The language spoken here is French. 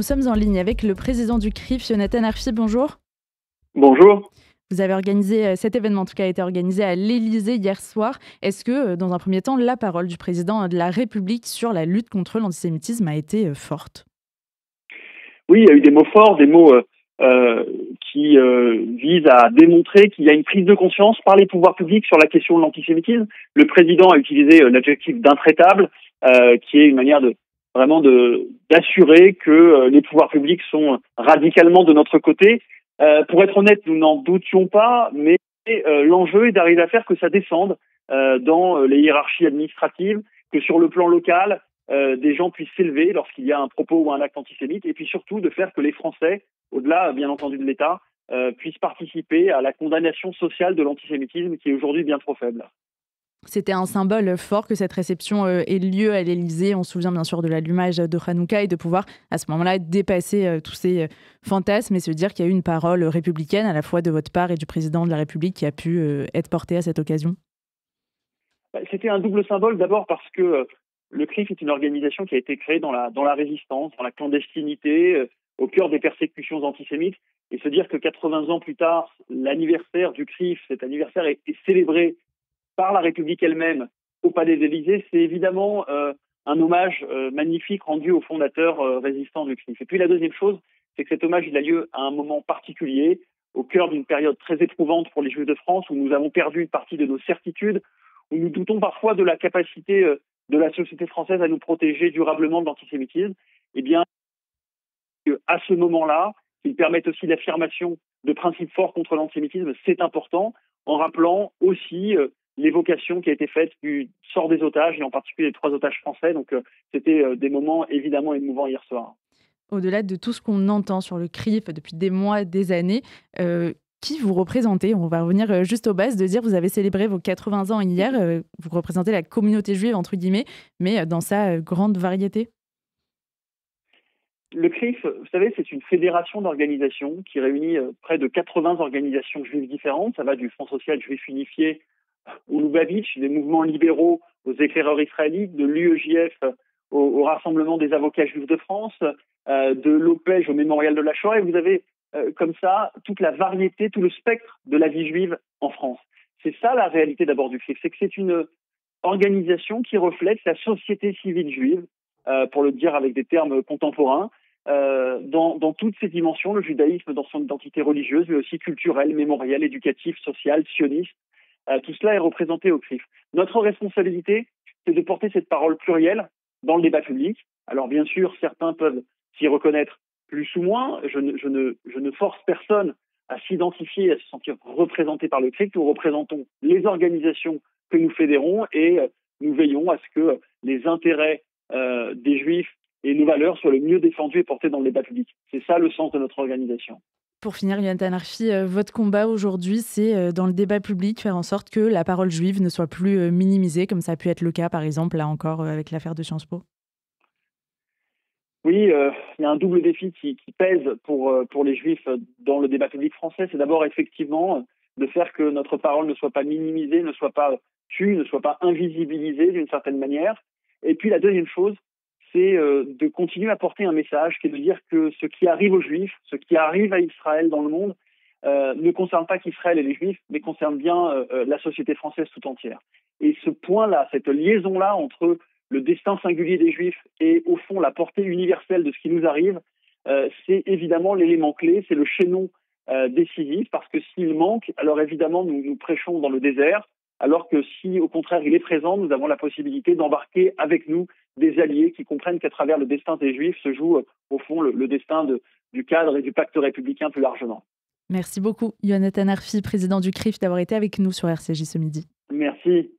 nous sommes en ligne avec le président du CRIF, Jonathan Arfi. Bonjour. Bonjour. Vous avez organisé, cet événement en tout cas a été organisé à l'Élysée hier soir. Est-ce que, dans un premier temps, la parole du président de la République sur la lutte contre l'antisémitisme a été forte ? Oui, il y a eu des mots forts, des mots qui visent à démontrer qu'il y a une prise de conscience par les pouvoirs publics sur la question de l'antisémitisme. Le président a utilisé l'adjectif d'intraitable, qui est une manière d'assurer que les pouvoirs publics sont radicalement de notre côté. Pour être honnête, nous n'en doutions pas, mais l'enjeu est d'arriver à faire que ça descende dans les hiérarchies administratives, que sur le plan local, des gens puissent s'élever lorsqu'il y a un propos ou un acte antisémite, et puis surtout de faire que les Français, au-delà bien entendu de l'État, puissent participer à la condamnation sociale de l'antisémitisme qui est aujourd'hui bien trop faible. C'était un symbole fort que cette réception ait lieu à l'Élysée. On se souvient bien sûr de l'allumage de Hanouka et de pouvoir à ce moment-là dépasser tous ces fantasmes et se dire qu'il y a eu une parole républicaine à la fois de votre part et du président de la République qui a pu être portée à cette occasion. C'était un double symbole d'abord parce que le CRIF est une organisation qui a été créée dans la résistance, dans la clandestinité, au cœur des persécutions antisémites. Et se dire que 80 ans plus tard, l'anniversaire du CRIF, cet anniversaire est célébré par la République elle-même au Palais de l'Élysée, c'est évidemment un hommage magnifique rendu aux fondateurs résistants du CRIF. Et puis la deuxième chose, c'est que cet hommage il a lieu à un moment particulier, au cœur d'une période très éprouvante pour les Juifs de France, où nous avons perdu une partie de nos certitudes, où nous doutons parfois de la capacité de la société française à nous protéger durablement de l'antisémitisme. Eh bien, à ce moment-là, qu'ils permettent aussi l'affirmation de principes forts contre l'antisémitisme, c'est important, en rappelant aussi l'évocation qui a été faite du sort des otages, et en particulier des 3 otages français. Donc, c'était des moments évidemment émouvants hier soir. Au-delà de tout ce qu'on entend sur le CRIF depuis des mois, des années, qui vous représentez ? On va revenir juste aux bases, de dire vous avez célébré vos 80 ans hier, vous représentez la communauté juive, entre guillemets, mais dans sa grande variété. Le CRIF, vous savez, c'est une fédération d'organisations qui réunit près de 80 organisations juives différentes. Ça va du Front social juif unifié au Lubavitch, des mouvements libéraux aux éclaireurs israélites, de l'UEJF au Rassemblement des avocats juifs de France, de l'OPEJ au Mémorial de la Shoah. Et vous avez comme ça toute la variété, tout le spectre de la vie juive en France. C'est ça la réalité d'abord du CRIF, c'est que c'est une organisation qui reflète la société civile juive, pour le dire avec des termes contemporains, dans toutes ses dimensions, le judaïsme dans son identité religieuse, mais aussi culturelle, mémorielle, éducative, sociale, sioniste. Tout cela est représenté au CRIF. Notre responsabilité, c'est de porter cette parole plurielle dans le débat public. Alors bien sûr, certains peuvent s'y reconnaître plus ou moins. Je ne force personne à s'identifier, à se sentir représenté par le CRIF. Nous représentons les organisations que nous fédérons et nous veillons à ce que les intérêts des Juifs et nos valeurs soient le mieux défendus et portés dans le débat public. C'est ça le sens de notre organisation. Pour finir, Jonathan Arfi, votre combat aujourd'hui, c'est dans le débat public, faire en sorte que la parole juive ne soit plus minimisée, comme ça a pu être le cas, par exemple, là encore, avec l'affaire de Sciences Po. Oui, il y a un double défi qui pèse pour les Juifs dans le débat public français. C'est d'abord effectivement de faire que notre parole ne soit pas minimisée, ne soit pas tue, ne soit pas invisibilisée d'une certaine manière. Et puis la deuxième chose, c'est de continuer à porter un message qui est de dire que ce qui arrive aux Juifs, ce qui arrive à Israël dans le monde, ne concerne pas qu'Israël et les Juifs, mais concerne bien la société française tout entière. Et ce point-là, cette liaison-là entre le destin singulier des Juifs et au fond la portée universelle de ce qui nous arrive, c'est évidemment l'élément clé, c'est le chaînon décisif, parce que s'il manque, alors évidemment nous prêchons dans le désert, alors que si au contraire il est présent, nous avons la possibilité d'embarquer avec nous des alliés qui comprennent qu'à travers le destin des Juifs se joue au fond le destin du cadre et du pacte républicain plus largement. Merci beaucoup, Jonathan Arfi, président du CRIF, d'avoir été avec nous sur RCJ ce midi. Merci.